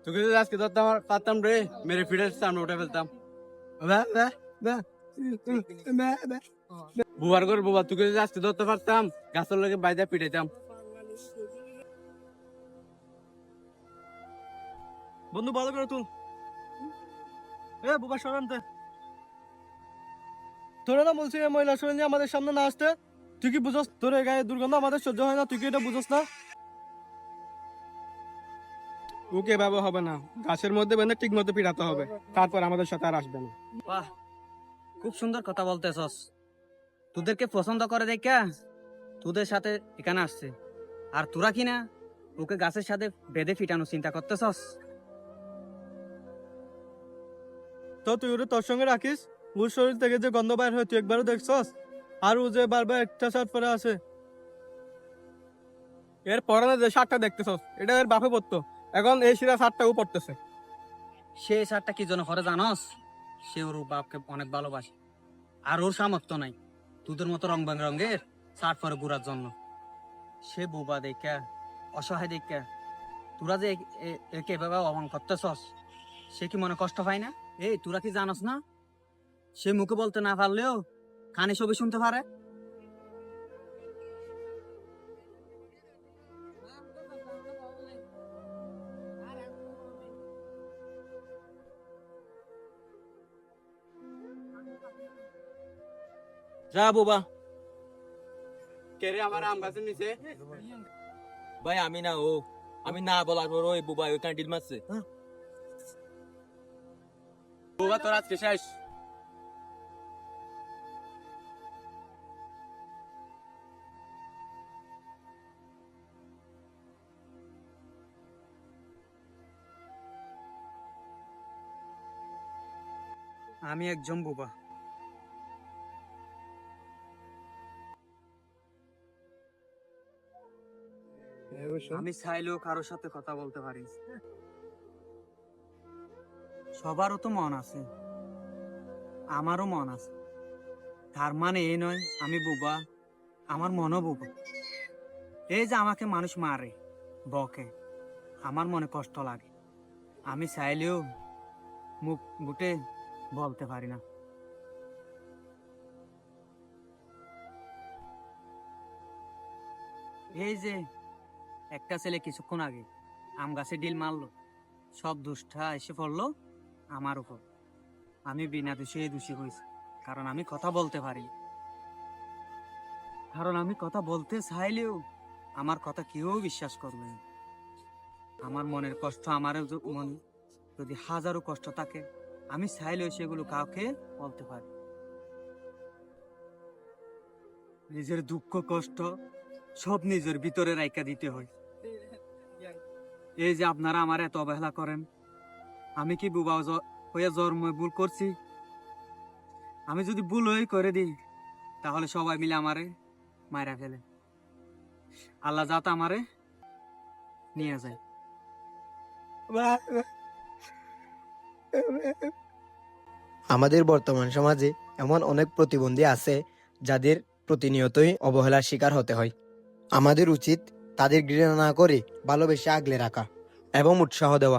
তোকে যদি আজকে ধরতাম পারতাম রে, মেরে ফিরে সামনে উঠে ফেলতাম। বুবার করে বুবা, তোকে যদি আজকে ধরতে পারতাম গাছের লোকে বাইদা পিটাইতাম। বন্ধু ভালো করে তুল। বুবা সরান্তে তোরা না বলছি এই মহিলা শরীর নিয়ে আমাদের সামনে না আসতে। তুই কি বুঝস তোর এই গায়ে দুর্গন্ধ আমাদের সহ্য হয় না? তুই কি এটা বুঝস না? ওকে ভাবে হবে না, গাছের মধ্যে বেঁধে ঠিক মতো পিটাতে হবে, তারপর আমাদের সাথে আর আসবে না। বাহ, খুব সুন্দর কথা বলতেছস। তোদেরকে পছন্দ করে দেখা তোদের সাথে এখানে আসছে, আর তোরা কি না ওকে গাছের সাথে বেঁধে ফিটানো চিন্তা করতেছস? তো তুই ওরে তোর সঙ্গে রাখিস। ওর শরীর থেকে যে গন্ধ বাইর হয় তুই একবারও দেখছস? আর ও যে বারবার একটা শার্ট পরে আসে। এর পরনে যে শার্টটা দেখতেছস, এটা এর বাপে পরতো, এখন এই শিরা শার্টটাও পরতেছে। সে শার্টটা কি জন্য করে জানস? সে ওর বাপকে অনেক ভালোবাসে, আর ওর সামর্থ্য নাই তোদের মতো রং রঙের শার্ট পরে ঘুরার জন্য। সে বোবা দেখা, অসহায় দেখা তোরা যে একে এভাবে অপমান করতেছস, সে কি মনে কষ্ট পায় না? এই তোরা কি জানস না সে মুখে বলতে না পারলেও কানে সবই শুনতে পারে? যা বোবা। কে রে আমার আম গাছের নিচে? ভাই আমি না, ও আমি না বলার পর ওই বুবাই ওই ক্যান্টিন মারছে। বুবা তোর আজকে শেষ। আমি একজন বোবা। আমি চাইলেও কারোর সাথে কথা বলতে পারি। সবারও তো মন আছে, আমারও মন আছে। তার মানে এই নয় আমি বোবা, আমার মনও বোবা। এই যে আমাকে মানুষ মারে, বকে, আমার মনে কষ্ট লাগে। আমি চাইলেও মুখ বুটে বলতে পারি না। এই যে একটা ছেলে কিছুক্ষণ আগে আম গাছে ডিল মারলো, সব দোষটা এসে পড়লো আমার উপর। আমি বিনা দোষে দোষী হয়েছি, কারণ আমি কথা বলতে পারি। কারণ আমি কথা বলতে চাইলেও আমার কথা কেউ বিশ্বাস করবে না। আমার মনের কষ্ট, আমার মনে যদি হাজারো কষ্ট থাকে, আমি চাইলেও সেগুলো কাউকে বলতে পারি। নিজের দুঃখ কষ্ট সব নিজের ভিতরে রাইখা দিতে হয়। এই যে আপনারা আমার এত অবহেলা করেন, আমি কি বুবা হয়ে জন্ম ভুল করছি? আমি যদি ভুল হয়ে করে দিই, তাহলে সবাই মিলে আমারে মাইরা ফেলে। আল্লাহ যাতে আমারে নিয়ে যায়। আমাদের বর্তমান সমাজে এমন অনেক প্রতিবন্ধী আছে যাদের প্রতিনিয়তই অবহেলার শিকার হতে হয়। আমাদের উচিত তাদের ঘৃণা না করে ভালোবেসে আগলে রাখা এবং উৎসাহ দেওয়া।